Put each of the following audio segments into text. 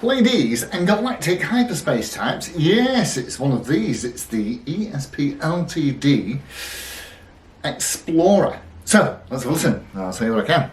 Ladies and galactic hyperspace types, yes, it's one of these. It's the ESP LTD EXPLORER. So, let's listen. I'll see what I can.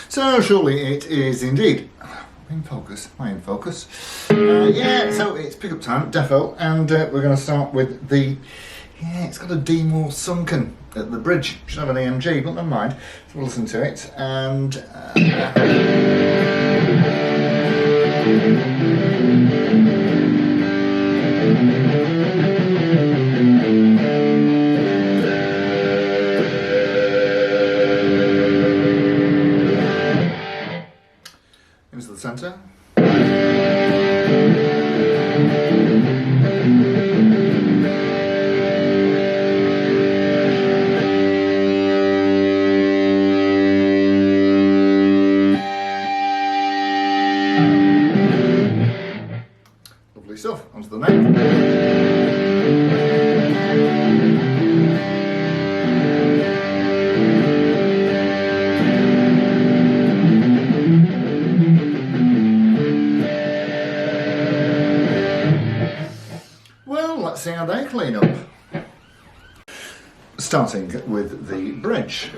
So surely it is indeed in focus. Am I in focus? Yeah, so it's pickup time, defo, and we're going to start with the, it's got a D more sunken at the bridge. Should have an AMG, but never mind. So we'll listen to it, and into the centre. Lovely stuff. Onto the neck. Let's see how they clean up. Starting with the bridge.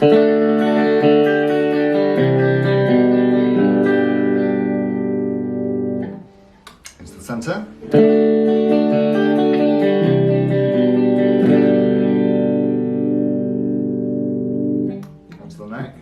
Into the centre. Onto the neck.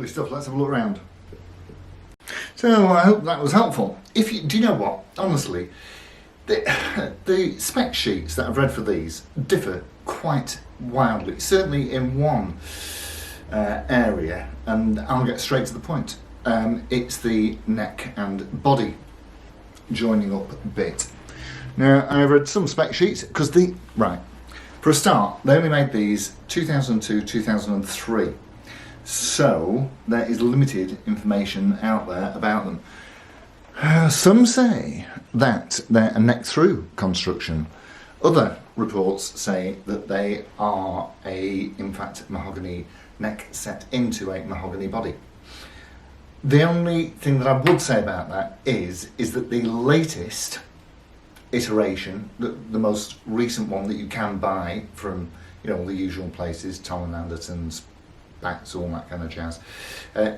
Lovely stuff. Let's have a look around. So I hope that was helpful. Do you know what? Honestly, the spec sheets that I've read for these differ quite wildly. Certainly in one area, and I'll get straight to the point. It's the neck and body joining up bit. Now I've read some spec sheets because for a start, they only made these 2002, 2003. So there is limited information out there about them. Some say that they're a neck-through construction. Other reports say that they are in fact, mahogany neck set into a mahogany body. The only thing that I would say about that is that the latest iteration, the most recent one that you can buy from, the usual places, Tom & Anderson's, Backs, all that kind of jazz,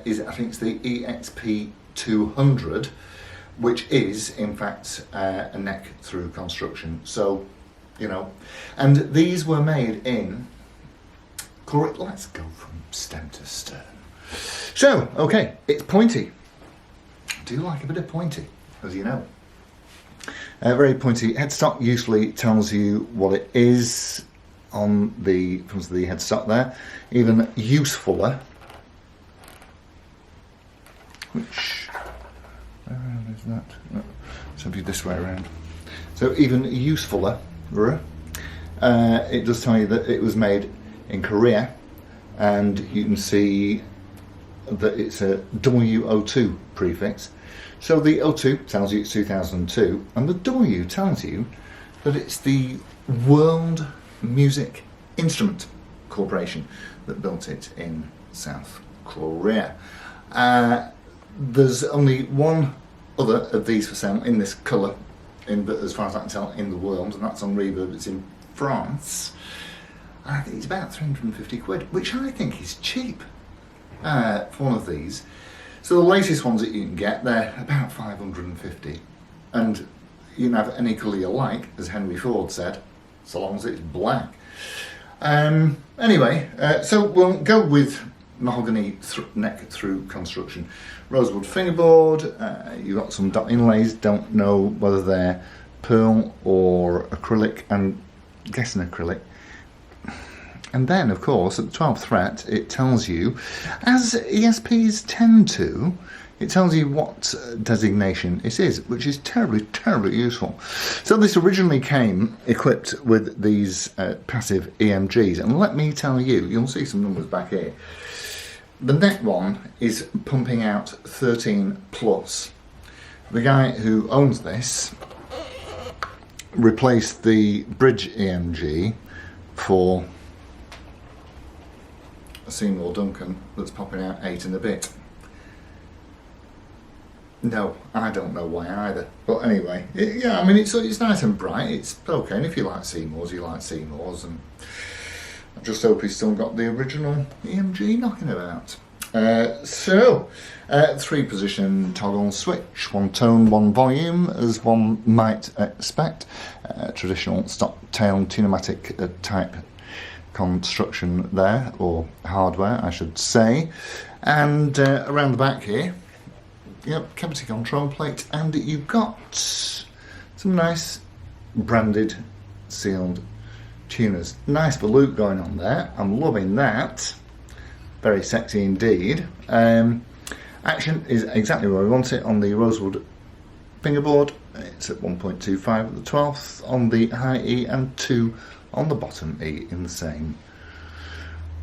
is, I think it's the EXP 200, which is in fact a neck through construction. So, and these were made in, let's go from stem to stern. So, okay, it's pointy. I do like a bit of pointy, as you know. Very pointy headstock usually tells you what it is on the front of the headstock there. Even usefuler, which, where around is that? No, so be this way around. So even usefuler, it does tell you that it was made in Korea, and you can see that it's a WO2 prefix. So the O2 tells you it's 2002, and the W tells you that it's the World Music Instrument Corporation that built it in South Korea. There's only one other of these for sale in this colour, as far as I can tell, in the world, and that's on Reverb. It's in France. I think it's about 350 quid, which I think is cheap for one of these. So the latest ones that you can get, they're about 550, and you can have any colour you like, as Henry Ford said, so long as it's black. Anyway, so we'll go with mahogany neck through construction. Rosewood fingerboard, you've got some dot inlays, don't know whether they're pearl or acrylic, I'm guessing acrylic. And then, of course, at the 12th fret, it tells you, as ESPs tend to, it tells you what designation it is, which is terribly, terribly useful. So this originally came equipped with these passive EMGs, and let me tell you, you'll see some numbers back here. The neck one is pumping out 13 plus. The guy who owns this replaced the bridge EMG for Seymour Duncan that's popping out 8 and a bit. No, I don't know why either. But anyway, yeah, I mean, it's nice and bright. It's okay, and if you like Seymours, you like Seymours. And I just hope he's still got the original EMG knocking about. So, 3-position toggle switch, 1 tone, 1 volume, as one might expect. Traditional stock tail tunematic type construction there, or hardware I should say. And around the back here, yep, cavity control plate, and you've got some nice branded sealed tuners. Nice volute going on there, I'm loving that. Very sexy indeed. Action is exactly where we want it on the Rosewood fingerboard. It's at 1.25 at the 12th on the high E and 2 on the bottom E in the same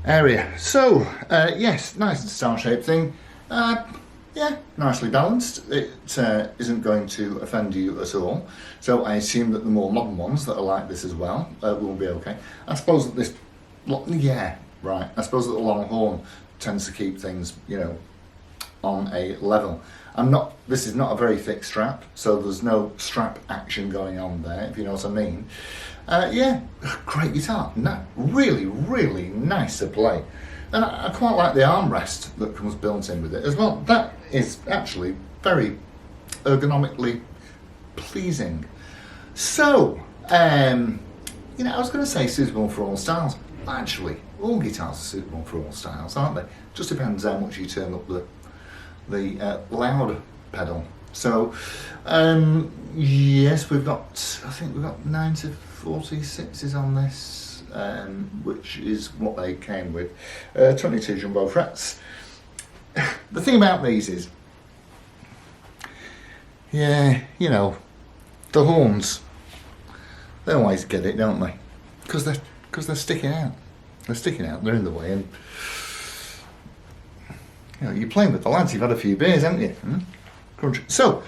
area. So, yes, nice and star-shaped thing. Yeah, nicely balanced. It isn't going to offend you at all. So I assume that the more modern ones that are like this as well will be okay. I suppose that this, yeah, right. I suppose that the long horn tends to keep things, on a level. This is not a very thick strap, so there's no strap action going on there, if you know what I mean. Yeah, great guitar. No, really, really nice to play. And I quite like the armrest that comes built in with it as well. That is actually very ergonomically pleasing. So, I was going to say suitable for all styles. Actually, all guitars are suitable for all styles, aren't they? Just depends how much you turn up the loud pedal. So yes, we've got, I think we've got 9 to 46s on this, which is what they came with. 22 jumbo frets. The thing about these is, yeah, you know, the horns, they always get it, don't they? Because they're sticking out. They're sticking out, they're in the way, and you know, you're playing with the lads, you've had a few beers, haven't you? Crunch. So,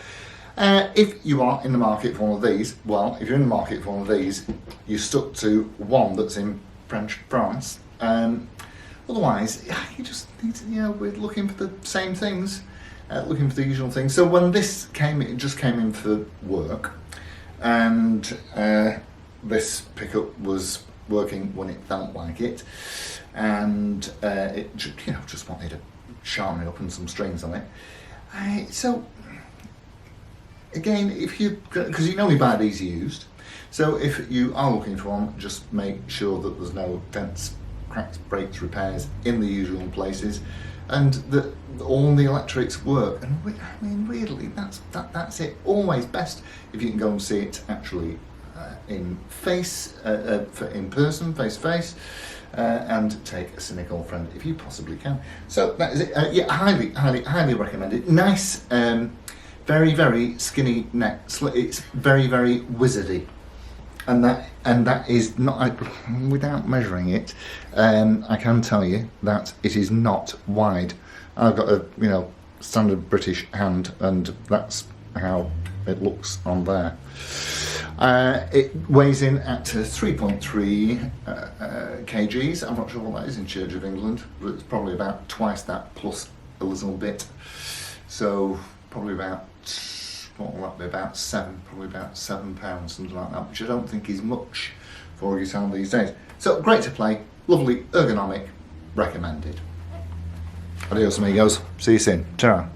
if you are in the market for one of these, well, if you're in the market for one of these, you're stuck to one that's in French France. Otherwise, you just need to, you know, we're looking for the same things, looking for the usual things. So when this came, it just came in for work, and this pickup was working when it felt like it, and it, you know, just wanted a sharpening up and some strings on it. So again, if you, because you can only buy these used, so if you are looking for one, just make sure that there's no dents, cracks, breaks, repairs in the usual places, and that all the electrics work. And I mean, weirdly, that's it. Always best if you can go and see it actually in person, face to face, and take a cynical friend if you possibly can. So that is it. Yeah, highly recommend it. Nice, very, very skinny neck. It's very, very wizardy, and that is not, without measuring it, I can tell you that it is not wide. I've got a, you know, standard British hand, and that's how it looks on there. It weighs in at 3.3 kgs. I'm not sure what that is in Church of England, but it's probably about twice that plus a little bit. So probably about, what will that be, about probably about £7, something like that, which I don't think is much for a guitar these days. So great to play, lovely, ergonomic, recommended. Adios amigos, see you soon, ta-ra.